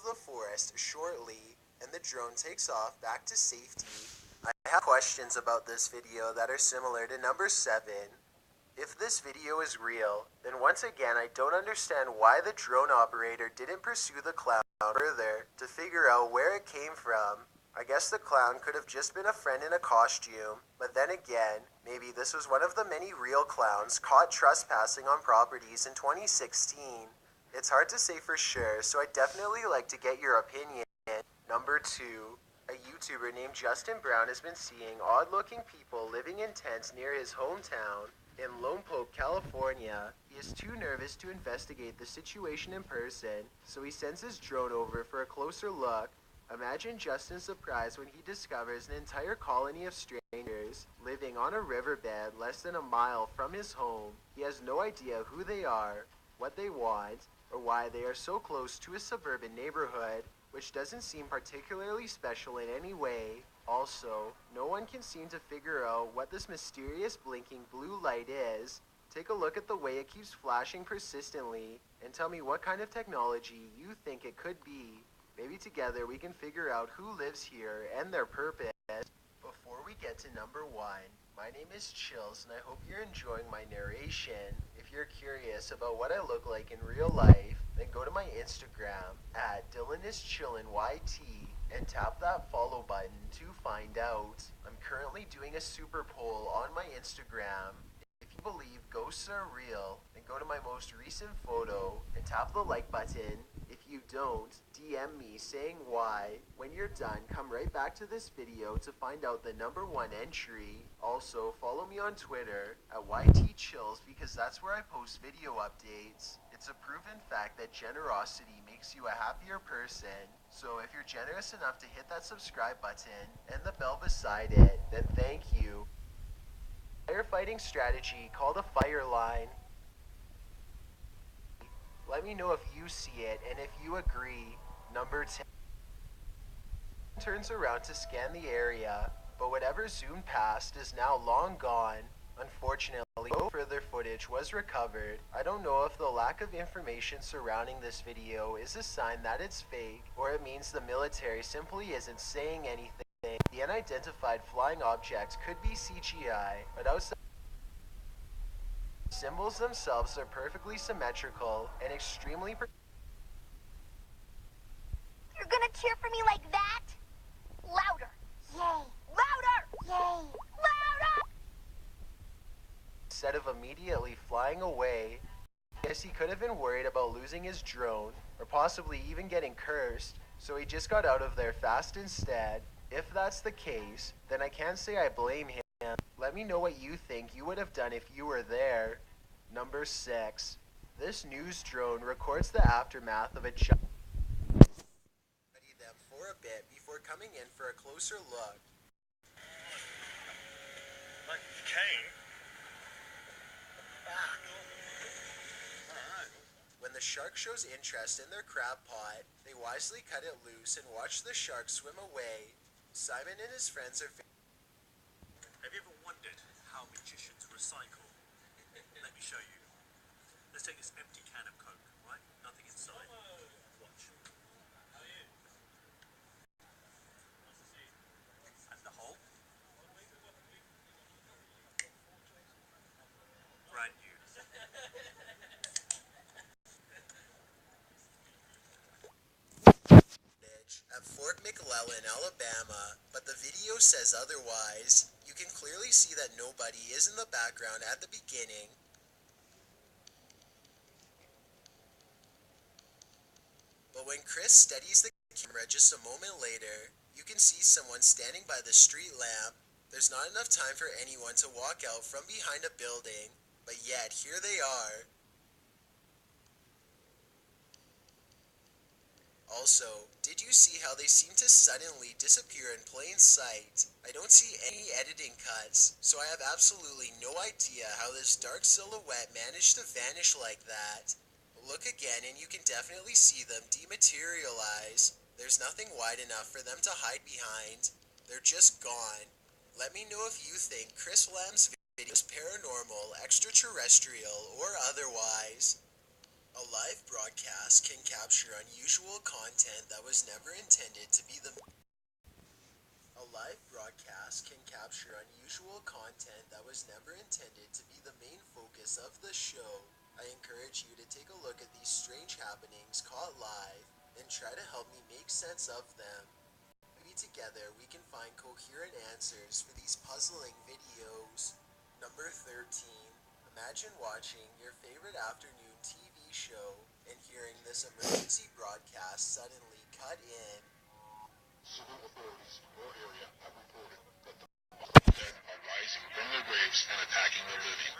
the forest shortly, and the drone takes off back to safety. I have questions about this video that are similar to number 7. If this video is real, then once again I don't understand why the drone operator didn't pursue the clown further to figure out where it came from. I guess the clown could have just been a friend in a costume, but then again, maybe this was one of the many real clowns caught trespassing on properties in 2016. It's hard to say for sure, so I'd definitely like to get your opinion. Number 2. A YouTuber named Justin Brown has been seeing odd-looking people living in tents near his hometown. In Lone Poke, California. He is too nervous to investigate the situation in person, so he sends his drone over for a closer look. Imagine Justin's surprise when he discovers an entire colony of strangers living on a riverbed less than a mile from his home. He has no idea who they are, what they want, or why they are so close to a suburban neighborhood, which doesn't seem particularly special in any way. Also, no one can seem to figure out what this mysterious blinking blue light is. Take a look at the way it keeps flashing persistently, and tell me what kind of technology you think it could be. Maybe together we can figure out who lives here and their purpose. Before we get to number 1, my name is Chills and I hope you're enjoying my narration. If you're curious about what I look like in real life, then go to my Instagram at DylanIsChillinYT and tap that follow button to find out. I'm currently doing a super poll on my Instagram. If you believe ghosts are real, then go to my most recent photo and tap the like button. If you don't, DM me saying why. When you're done, come right back to this video to find out the number 1 entry. Also, follow me on Twitter at YTChills because that's where I post video updates. It's a proven fact that generosity makes you a happier person. So if you're generous enough to hit that subscribe button and the bell beside it, then thank you. Firefighting strategy called a fire line. Let me know if you see it and if you agree. Number 10. Turns around to scan the area, but whatever zoomed past is now long gone. Unfortunately, no further footage was recovered. I don't know if the lack of information surrounding this video is a sign that it's fake, or it means the military simply isn't saying anything. The unidentified flying object could be CGI, but outside symbols themselves are perfectly symmetrical and extremely You're gonna cheer for me like that? Louder! Yay! Louder! Yay! Louder! Instead of immediately flying away. I guess he could have been worried about losing his drone, or possibly even getting cursed, so he just got out of there fast instead. If that's the case, then I can't say I blame him. Let me know what you think you would have done if you were there. Number 6. This news drone records the aftermath of a jump. Study them for a bit before coming in for a closer look. Like Kane? When the shark shows interest in their crab pot, they wisely cut it loose and watch the shark swim away. Simon and his friends are Have you ever wondered how magicians recycle? Let me show you. Let's take this empty can of Coke, right? Nothing inside. Watch. And the hole? Brand new. at Fort McClellan, Alabama, but the video says otherwise. You can clearly see that nobody is in the background at the beginning. But when Chris steadies the camera just a moment later, you can see someone standing by the street lamp. There's not enough time for anyone to walk out from behind a building, but yet here they are. Also, did you see how they seem to suddenly disappear in plain sight? I don't see any editing cuts, so I have absolutely no idea how this dark silhouette managed to vanish like that. Look again and you can definitely see them dematerialize. There's nothing wide enough for them to hide behind. They're just gone. Let me know if you think Chris Lamb's video is paranormal, extraterrestrial, or otherwise. A live broadcast can capture unusual content that was never intended to be the A live broadcast can capture unusual content that was never intended to be the main focus of the show. I encourage you to take a look at these strange happenings caught live and try to help me make sense of them. Maybe together we can find coherent answers for these puzzling videos. Number 13. Imagine watching your favorite afternoon TV show and hearing this emergency broadcast suddenly cut in. Civil authorities in your area have reported that the dead are rising from their graves and attacking the living.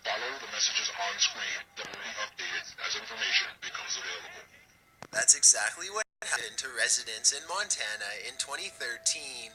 Follow the messages on screen that will be updated as information becomes available. That's exactly what happened to residents in Montana in 2013.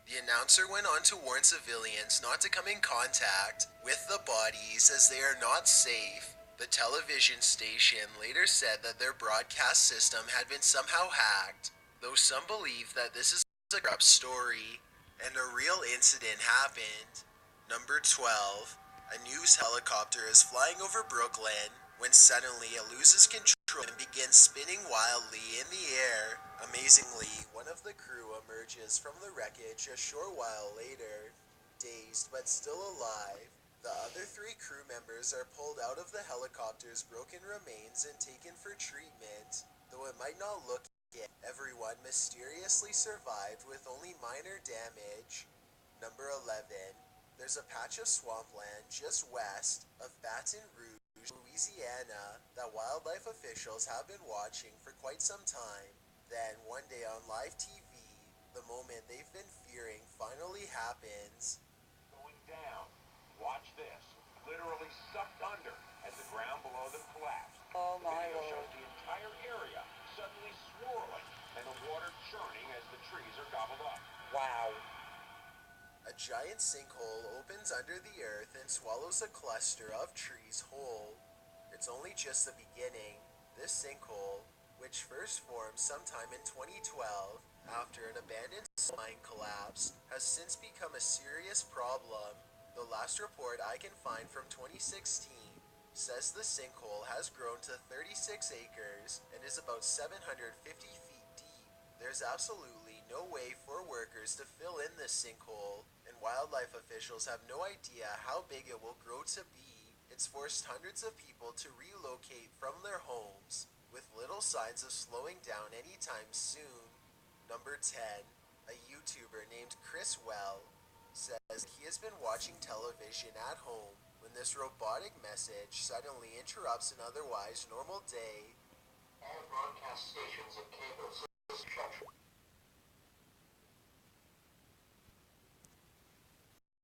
The announcer went on to warn civilians not to come in contact with the bodies as they are not safe. The television station later said that their broadcast system had been somehow hacked, though some believe that this is a corrupt story and a real incident happened. Number 12. A news helicopter is flying over Brooklyn when suddenly it loses control and begins spinning wildly in the air. Amazingly, one of the crew emerges from the wreckage a short while later, dazed but still alive. The other 3 crew members are pulled out of the helicopter's broken remains and taken for treatment, though it might not look it. Everyone mysteriously survived with only minor damage. Number 11. There's a patch of swampland just west of Baton Rouge, Louisiana, that wildlife officials have been watching for quite some time. Then, one day on live TV, the moment they've been fearing finally happens. Going down. Watch this. Literally sucked under as the ground below them collapsed. Oh The my video Lord. shows the entire area suddenly swirling and the water churning as the trees are gobbled up. Wow. A giant sinkhole opens under the earth and swallows a cluster of trees whole. It's only just the beginning. This sinkhole, which first formed sometime in 2012 after an abandoned mine collapse, has since become a serious problem. The last report I can find from 2016 says the sinkhole has grown to 36 acres and is about 750 feet deep. There's absolutely no way for workers to fill in this sinkhole, and wildlife officials have no idea how big it will grow to be. It's forced hundreds of people to relocate from their homes, with little signs of slowing down anytime soon. Number 10. A YouTuber named Chris Well says he has been watching television at home when this robotic message suddenly interrupts an otherwise normal day. All broadcast stations and cable